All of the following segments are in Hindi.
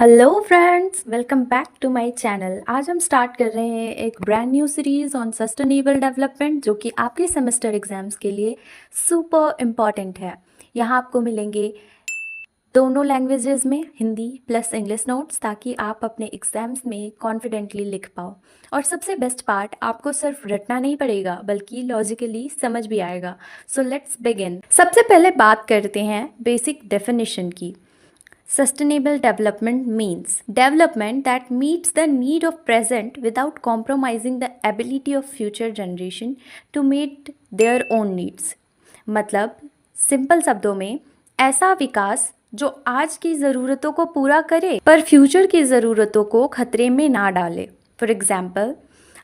Hello friends, welcome back to my channel. आज हम स्टार्ट कर रहे हैं एक brand new series on sustainable development जो कि आपके सेमेस्टर एग्जाम्स के लिए सुपर इम्पॉर्टेंट है। यहाँ आपको मिलेंगे दोनों लैंग्वेजेस में हिंदी प्लस इंग्लिश नोट्स, ताकि आप अपने एग्जाम्स में कॉन्फिडेंटली लिख पाओ। और सबसे बेस्ट पार्ट, आपको सिर्फ रटना नहीं पड़ेगा बल्कि लॉजिकली समझ भी आएगा। So let's begin. सबसे पहले बात करते हैं बेसिक डेफिनेशन की। Sustainable development means development that meets the need of present without compromising the ability of future generation to meet their own needs। मतलब सिंपल शब्दों में, ऐसा विकास जो आज की ज़रूरतों को पूरा करे पर फ्यूचर की ज़रूरतों को खतरे में ना डाले। फॉर एग्जाम्पल,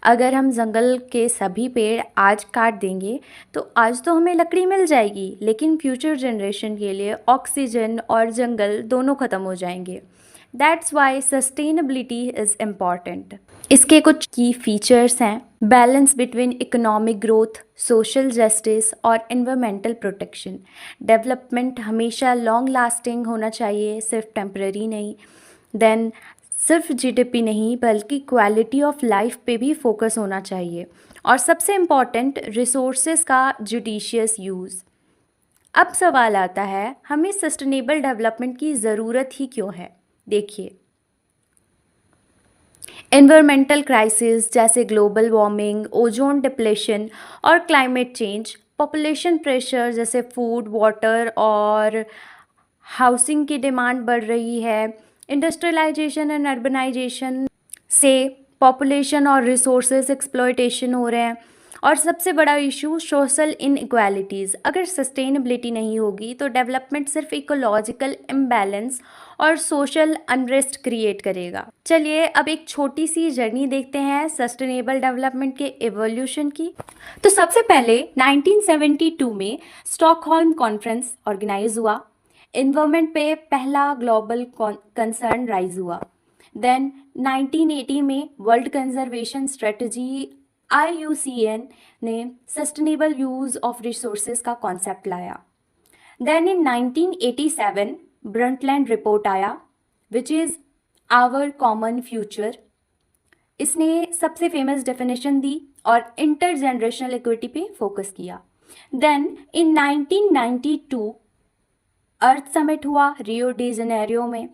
अगर हम जंगल के सभी पेड़ आज काट देंगे तो आज तो हमें लकड़ी मिल जाएगी, लेकिन फ्यूचर जनरेशन के लिए ऑक्सीजन और जंगल दोनों ख़त्म हो जाएंगे। That's why sustainability is important. इसके कुछ की फीचर्स हैं: balance between economic growth, social justice और एनवायरमेंटल प्रोटेक्शन। डेवलपमेंट हमेशा लॉन्ग लास्टिंग होना चाहिए, सिर्फ टेम्पररी नहीं। देन सिर्फ जीडीपी नहीं बल्कि क्वालिटी ऑफ लाइफ पे भी फोकस होना चाहिए। और सबसे इम्पॉर्टेंट, रिसोर्सेज का जुडिशियस यूज़। अब सवाल आता है, हमें सस्टेनेबल डेवलपमेंट की ज़रूरत ही क्यों है? देखिए, एनवायरमेंटल क्राइसिस जैसे ग्लोबल वार्मिंग, ओजोन डिप्लेशन और क्लाइमेट चेंज, पॉपुलेशन प्रेशर जैसे फूड, वाटर और हाउसिंग की डिमांड बढ़ रही है, इंडस्ट्रियलाइजेशन एंड अर्बनाइजेशन से पॉपुलेशन और रिसोर्सेज एक्सप्लॉयटेशन हो रहे हैं। और सबसे बड़ा इशू, सोशल इनइक्वालिटीज़। अगर सस्टेनेबिलिटी नहीं होगी तो डेवलपमेंट सिर्फ इकोलॉजिकल इम्बैलेंस और सोशल अनरेस्ट क्रिएट करेगा। चलिए अब एक छोटी सी जर्नी देखते हैं सस्टेनेबल डेवलपमेंट के एवोल्यूशन की। तो सबसे पहले 1972 में स्टॉकहोल्म कॉन्फ्रेंस ऑर्गेनाइज हुआ। इन्वायरमेंट पे पहला ग्लोबल कंसर्न राइज हुआ। देन 1980 में वर्ल्ड कंजर्वेशन स्ट्रेटजी IUCN ने सस्टेनेबल यूज ऑफ रिसोर्सेज का कॉन्सेप्ट लाया। देन इन 1987 ब्रंटलैंड रिपोर्ट आया, which is our common future. इसने सबसे फेमस डेफिनेशन दी और इंटर जनरेशनल इक्विटी पे फोकस किया। देन इन 1992 अर्थ समिट हुआ रियो डी जेनेरियो में।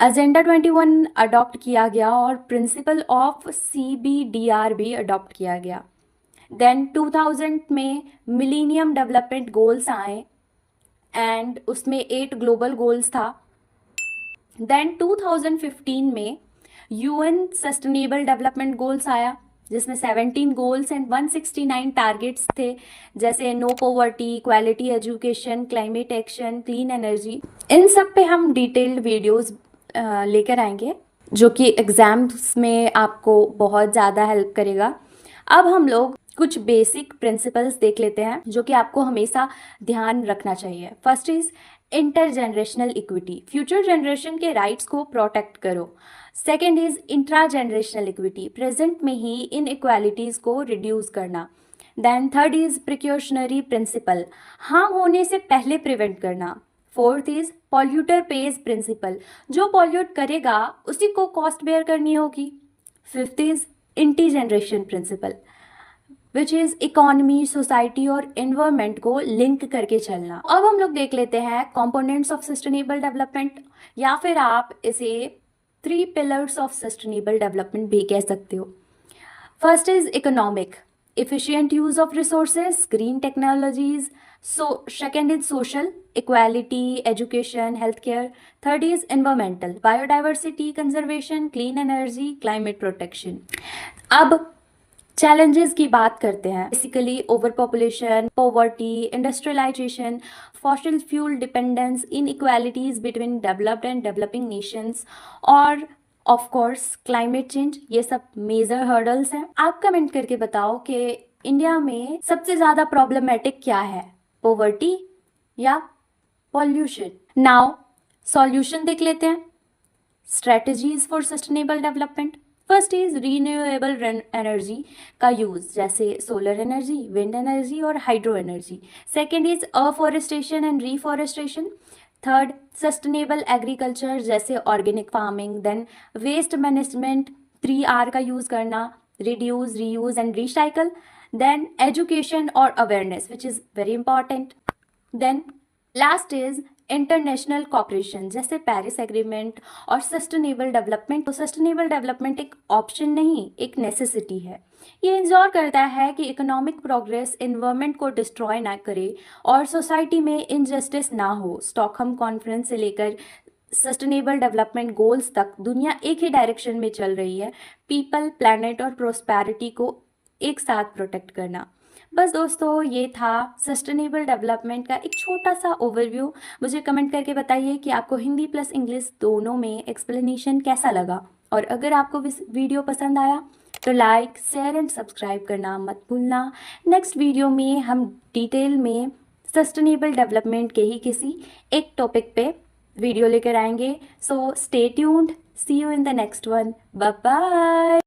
एजेंडा 21 अडॉप्ट किया गया और प्रिंसिपल ऑफ CBDR भी अडॉप्ट किया गया। देन 2000 में मिलीनियम डेवलपमेंट गोल्स आए एंड उसमें 8 ग्लोबल गोल्स था। देन 2015 में UN सस्टेनेबल डेवलपमेंट गोल्स आया, जिसमें 17 गोल्स एंड 169 टारगेट्स थे, जैसे no poverty, quality education, climate action, clean energy. इन सब पे हम डिटेल्ड वीडियोस लेकर आएंगे जो कि एग्जाम्स में आपको बहुत ज़्यादा हेल्प करेगा। अब हम लोग कुछ बेसिक प्रिंसिपल्स देख लेते हैं जो कि आपको हमेशा ध्यान रखना चाहिए। First is inter generational equity, future generation के राइट्स को प्रोटेक्ट करो। Second is intra generational equity, present में ही इन इक्वालिटीज़ को रिड्यूस करना। Then third is precautionary principle, harm होने से पहले प्रिवेंट करना। Fourth is polluter pays principle, जो पॉल्यूट करेगा उसी को कॉस्ट बेयर करनी होगी। Fifth is integration principle, which is economy, society और एनवायरमेंट को लिंक करके चलना। अब हम लोग देख लेते हैं कंपोनेंट्स ऑफ सस्टेनेबल डेवलपमेंट, या फिर आप इसे 3 पिलर्स ऑफ सस्टेनेबल डेवलपमेंट भी कह सकते हो। First is economic, efficient use of resources, green technologies. So second is social, equality, education, healthcare. Third is environmental, biodiversity conservation, clean energy, climate protection. अब चैलेंजेस की बात करते हैं। Basically over population, poverty, industrialisation, fossil fuel dependence, inequalities between developed and developing nations और ऑफ कोर्स क्लाइमेट चेंज, ये सब मेजर हर्डल्स हैं। आप कमेंट करके बताओ कि इंडिया में सबसे ज्यादा प्रॉब्लमेटिक क्या है, पॉवर्टी या पॉल्यूशन? नाउ सॉल्यूशन देख लेते हैं। Strategies for sustainable development. First is renewable energy का यूज, जैसे सोलर एनर्जी, विंड एनर्जी और hydro energy. Second is afforestation and reforestation. Third, sustainable agriculture जैसे organic farming. Then waste management, 3R का यूज़ करना, reduce, reuse and recycle. Then education और awareness which is very important. Then last is international cooperation जैसे पेरिस एग्रीमेंट और सस्टेनेबल डेवलपमेंट। तो सस्टेनेबल डेवलपमेंट एक ऑप्शन नहीं, एक नेसेसिटी है। ये इंश्योर करता है कि इकोनॉमिक प्रोग्रेस एनवायरनमेंट को डिस्ट्रॉय ना करे और सोसाइटी में इनजस्टिस ना हो। स्टॉकहोम कॉन्फ्रेंस से लेकर सस्टेनेबल डेवलपमेंट गोल्स तक दुनिया एक ही डायरेक्शन में चल रही है, पीपल, प्लैनेट और प्रोस्पेरिटी को एक साथ प्रोटेक्ट करना। बस दोस्तों, ये था सस्टेनेबल डेवलपमेंट का एक छोटा सा ओवरव्यू। मुझे कमेंट करके बताइए कि आपको हिंदी प्लस इंग्लिश दोनों में एक्सप्लेनेशन कैसा लगा, और अगर आपको वीडियो पसंद आया तो लाइक, शेयर एंड सब्सक्राइब करना मत भूलना। नेक्स्ट वीडियो में हम डिटेल में सस्टेनेबल डेवलपमेंट के ही किसी एक टॉपिक पे वीडियो लेकर आएंगे। So stay tuned, see you in the next one, bye bye.